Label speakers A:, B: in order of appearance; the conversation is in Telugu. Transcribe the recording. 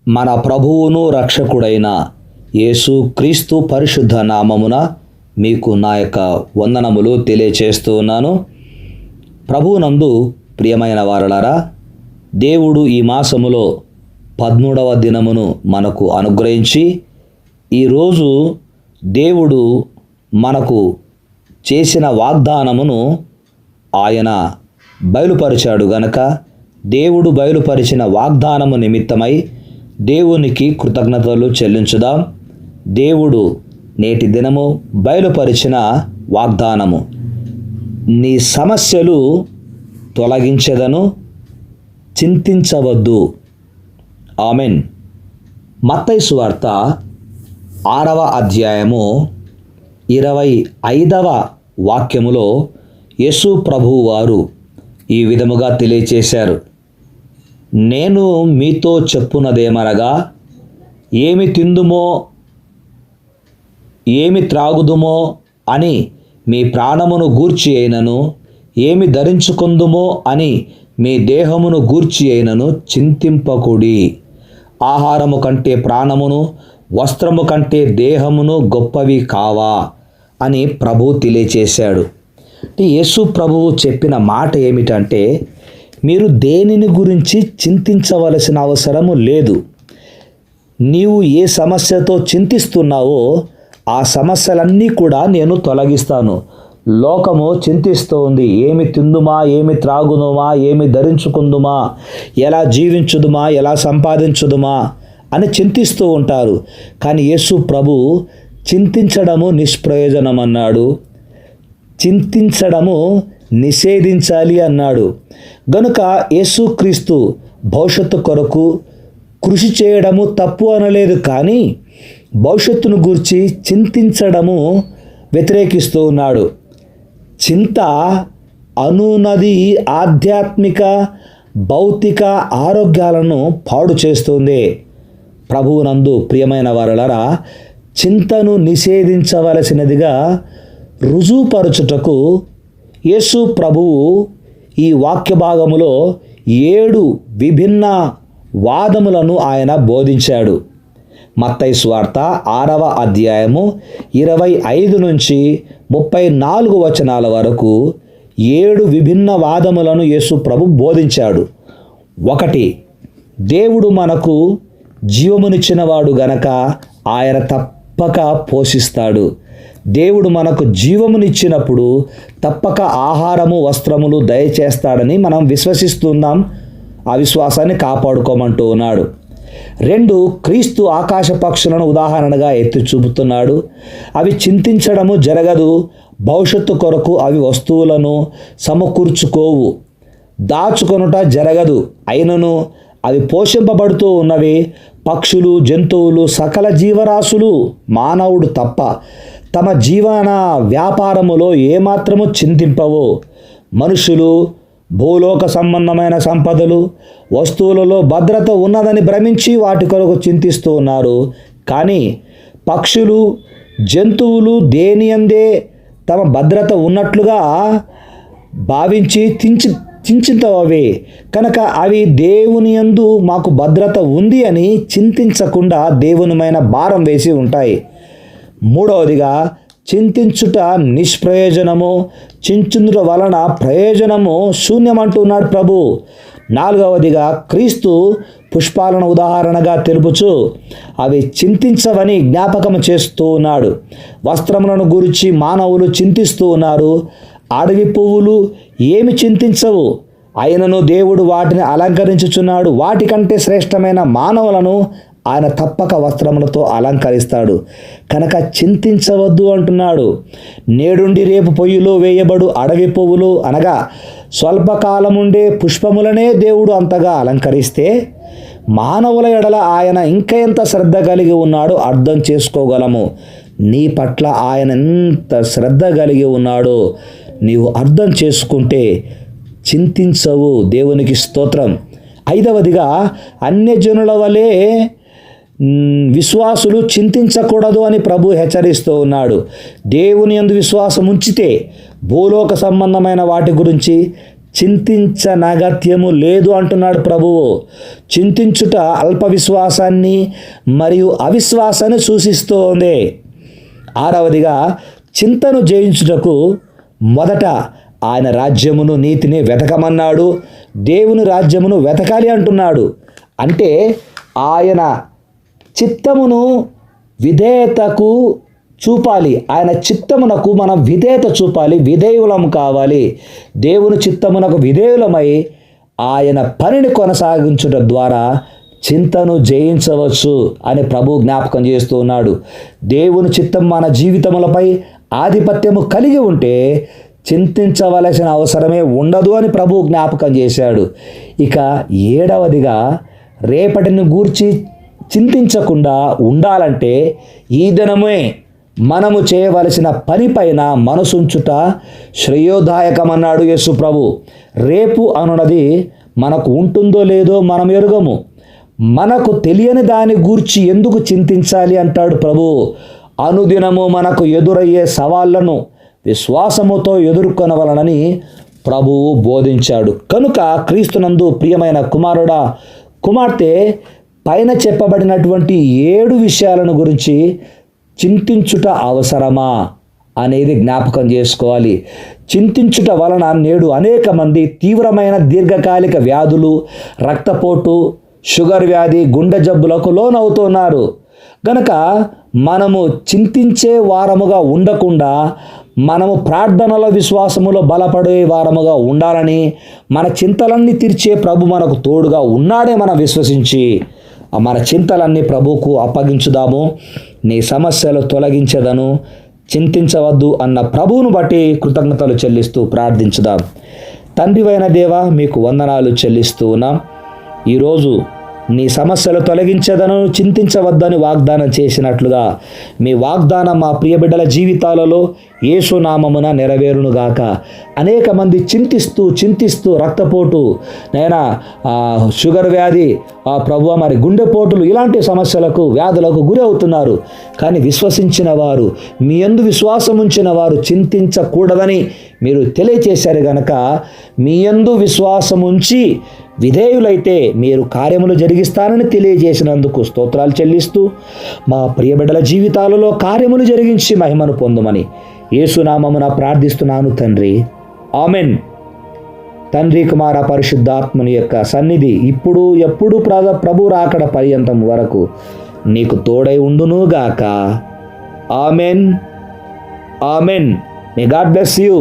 A: మన ప్రభువును రక్షకుడైన యేసు క్రీస్తు పరిశుద్ధ నామమున మీకు నా యొక్క వందనములు తెలియచేస్తూ ఉన్నాను. ప్రభువునందు ప్రియమైన వారలారా, దేవుడు ఈ మాసములో 13వ దినమును మనకు అనుగ్రహించి ఈరోజు దేవుడు మనకు చేసిన వాగ్దానమును ఆయన బయలుపరిచాడు గనక దేవుడు బయలుపరిచిన వాగ్దానము నిమిత్తమై దేవునికి కృతజ్ఞతలు చెల్లించుదాం. దేవుడు నేటి దినము బయలుపరిచిన వాగ్దానము, నీ సమస్యలు తొలగించెదను, చింతించవద్దు. ఆమెన్. మత్తయి సువార్త 6వ అధ్యాయము 25వ వాక్యములో యేసు ప్రభువు వారు ఈ విధముగా తెలియచేశారు. నేను మీతో చెప్పున్నదేమనగా, ఏమి తిందుమో ఏమి త్రాగుదుమో అని మీ ప్రాణమును గూర్చి అయినను, ఏమి ధరించుకుందుమో అని మీ దేహమును గూర్చి అయినను చింతింపకుడి. ఆహారము కంటే ప్రాణమును, వస్త్రము కంటే దేహమును గొప్పవి కావా అని ప్రభు తెలియచేశాడు. యేసు ప్రభువు చెప్పిన మాట ఏమిటంటే, మీరు దేనిని గురించి చింతించవలసిన అవసరము లేదు. నీవు ఏ సమస్యతో చింతిస్తున్నావో ఆ సమస్యలన్నీ కూడా నేను తొలగిస్తాను. లోకము చింతిస్తూ ఉంది, ఏమి తిందుమా, ఏమి త్రాగుదుమా, ఏమి ధరించుకుందుమా, ఎలా జీవించుదుమా, ఎలా సంపాదించుదుమా అని చింతిస్తూ ఉంటారు. కానీ యేసు ప్రభు చింతించడము నిష్ప్రయోజనం అన్నాడు, చింతించడము నిషేధించాలి అన్నాడు. గనుక యేసుక్రీస్తు భవిష్యత్తు కొరకు కృషి చేయడము తప్పు అనలేదు, కానీ భవిష్యత్తును గూర్చి చింతించడము వ్యతిరేకిస్తూ ఉన్నాడు. చింత అనునది ఆధ్యాత్మిక భౌతిక ఆరోగ్యాలను పాడు చేస్తుంది. ప్రభువునందు ప్రియమైన వారలారా, చింతను నిషేధించవలసినదిగా రుజువుపరచుటకు యేసు ప్రభువు ఈ వాక్య భాగములో 7 విభిన్న వాదములను ఆయన బోధించాడు. మత్తయి సువార్త 6వ అధ్యాయము 25 నుంచి 34 వచనాల వరకు 7 విభిన్న వాదములను యేసు ప్రభు బోధించాడు. 1, దేవుడు మనకు జీవమునిచ్చినవాడు గనక ఆయన తప్పక పోషిస్తాడు. దేవుడు మనకు జీవమునిచ్చినప్పుడు తప్పక ఆహారము, వస్త్రములు దయచేస్తాడని మనం విశ్వసిస్తున్నాం. ఆ విశ్వాసాన్ని కాపాడుకోమంటూ ఉన్నాడు. 2, క్రీస్తు ఆకాశ పక్షులను ఉదాహరణగా ఎత్తి చూపుతున్నాడు. అవి చింతించడము జరగదు, భవిష్యత్తు కొరకు అవి వస్తువులను సమకూర్చుకోవు, దాచుకొనుట జరగదు, అయినను అవి పోషింపబడుతూ ఉన్నవి. పక్షులు, జంతువులు, సకల జీవరాశులు మానవుడు తప్ప తమ జీవన వ్యాపారములో ఏమాత్రము చింతింపవు. మనుషులు భూలోక సంబంధమైన సంపదలు, వస్తువులలో భద్రత ఉన్నదని భ్రమించి వాటి కొరకు చింతిస్తూ ఉన్నారు. కానీ పక్షులు, జంతువులు దేనియందే తమ భద్రత ఉన్నట్లుగా భావించి చింతించవే కనుక అవి దేవుని యందు మాకు భద్రత ఉంది అని చింతించకుండా దేవునిమైన భారం వేసి ఉంటాయి. 3వదిగా, చింతించుట నిష్ప్రయోజనము, చించుట వలన ప్రయోజనము శూన్యమంటున్నాడు ప్రభు. 4వదిగా, క్రీస్తు పుష్పాలను ఉదాహరణగా తెలుపుచు అవి చింతించవని జ్ఞాపకం చేస్తూ ఉన్నాడు. వస్త్రములను గురించి మానవులు చింతిస్తూ ఉన్నారు. అడవి పువ్వులు ఏమి చింతించవు, అయినను దేవుడు వాటిని అలంకరించుచున్నాడు. వాటికంటే శ్రేష్టమైన మానవులను ఆయన తప్పక వస్త్రములతో అలంకరిస్తాడు. కనుక చింతించవద్దు అంటున్నాడు. నేడుండి రేపు పొయ్యిలో వేయబడు అడవి పువ్వులు అనగా స్వల్పకాలముండే పుష్పములనే దేవుడు అంతగా అలంకరిస్తే మానవుల ఎడల ఆయన ఇంకా ఎంత శ్రద్ధ కలిగి ఉన్నాడో అర్థం చేసుకోగలము. నీ పట్ల ఆయన ఎంత శ్రద్ధ కలిగి ఉన్నాడో నీవు అర్థం చేసుకుంటే చింతించవు. దేవునికి స్తోత్రం. 5వదిగా, అన్యజనుల వలె విశ్వాసులు చింతించకూడదు అని ప్రభు హెచ్చరిస్తూ ఉన్నాడు. దేవుని యందు విశ్వాసం ఉంచితే భూలోక సంబంధమైన వాటి గురించి చింతించనగత్యము లేదు అంటున్నాడు ప్రభువు. చింతించుట అల్ప విశ్వాసాన్ని మరియు అవిశ్వాసాన్ని సూచిస్తోంది. 6వదిగా చింతను జయించుటకు మొదట ఆయన రాజ్యమును నీతిని వెతకమన్నాడు. దేవుని రాజ్యమును వెతకాలి అంటున్నాడు. అంటే ఆయన చిత్తమును విధేయతకు చూపాలి. ఆయన చిత్తమునకు మనం విధేయత చూపాలి, విధేయులం కావాలి. దేవుని చిత్తమునకు విధేయులమై ఆయన పనిని కొనసాగించుట ద్వారా చింతను జయించవచ్చు అని ప్రభు జ్ఞాపకం చేస్తూ ఉన్నాడు. దేవుని చిత్తం మన జీవితములపై ఆధిపత్యము కలిగి ఉంటే చింతించవలసిన అవసరమే ఉండదు అని ప్రభు జ్ఞాపకం చేశాడు. ఇక 7వదిగా రేపటిని గూర్చి చింతించకుండా ఉండాలంటే ఈ దినమే మనము చేయవలసిన పనిపైన మనసుంచుట శ్రేయోదాయకమన్నాడు యేసు ప్రభు. రేపు అనున్నది మనకు ఉంటుందో లేదో మనం ఎరుగము. మనకు తెలియని దాని గూర్చి ఎందుకు చింతించాలి అంటాడు ప్రభు. అనుదినము మనకు ఎదురయ్యే సవాళ్లను విశ్వాసముతో ఎదుర్కొనవలనని ప్రభువు బోధించాడు. కనుక క్రీస్తునందు ప్రియమైన కుమారుడా, కుమార్తె, పైన చెప్పబడినటువంటి 7 విషయాలను గురించి చింతించుట అవసరమా అనేది జ్ఞాపకం చేసుకోవాలి. చింతించుట వలన నేడు అనేక మంది తీవ్రమైన దీర్ఘకాలిక వ్యాధులు, రక్తపోటు, షుగర్ వ్యాధి, గుండె జబ్బులకు లోనవుతున్నారు. గనక మనము చింతించే వారముగా ఉండకుండా మనము ప్రార్థనలో విశ్వాసములో బలపడే వారముగా ఉండాలని, మన చింతలన్నీ తీర్చే ప్రభు మనకు తోడుగా ఉన్నాడే మనం విశ్వసించి మన చింతలన్నీ ప్రభువుకు అప్పగించుదాము. నీ సమస్యలు తొలగించదను, చింతించవద్దు అన్న ప్రభువును బట్టి కృతజ్ఞతలు చెల్లిస్తూ ప్రార్థించుదాం. తండ్రివైన దేవా, మీకు వందనాలు చెల్లిస్తూ ఉన్నాం. ఈరోజు నీ సమస్యలు తొలగించదను, చింతించవద్దని వాగ్దానం చేసినట్లుగా మీ వాగ్దానం మా ప్రియ బిడ్డల జీవితాలలో యేసు నామమున నెరవేరునుగాక. అనేక మంది చింతిస్తూ రక్తపోటు, నైనా షుగర్ వ్యాధి, ప్రభువా మరి గుండెపోటులు, ఇలాంటి సమస్యలకు వ్యాధులకు గురి అవుతున్నారు. కానీ విశ్వసించిన వారు, మీ యందు విశ్వాసం ఉంచిన వారు చింతించకూడదని మీరు తెలియచేశారు. గనక మీ యందు విశ్వాసం ఉంచి విధేయులైతే మీరు కార్యములు జరిగిస్తారని తెలియజేసినందుకు స్తోత్రాలు చెల్లిస్తూ మా ప్రియబిడ్డల జీవితాలలో కార్యములు జరిగించి మహిమను పొందుమని యేసునామమున ప్రార్థిస్తున్నాను తండ్రి. ఆమెన్. తండ్రి, కుమార, పరిశుద్ధాత్మని యొక్క సన్నిధి ఇప్పుడు ఎప్పుడు ప్రభు రాకడ పర్యంతం వరకు నీకు తోడై ఉండునుగాక. Amen. Amen. May God bless you.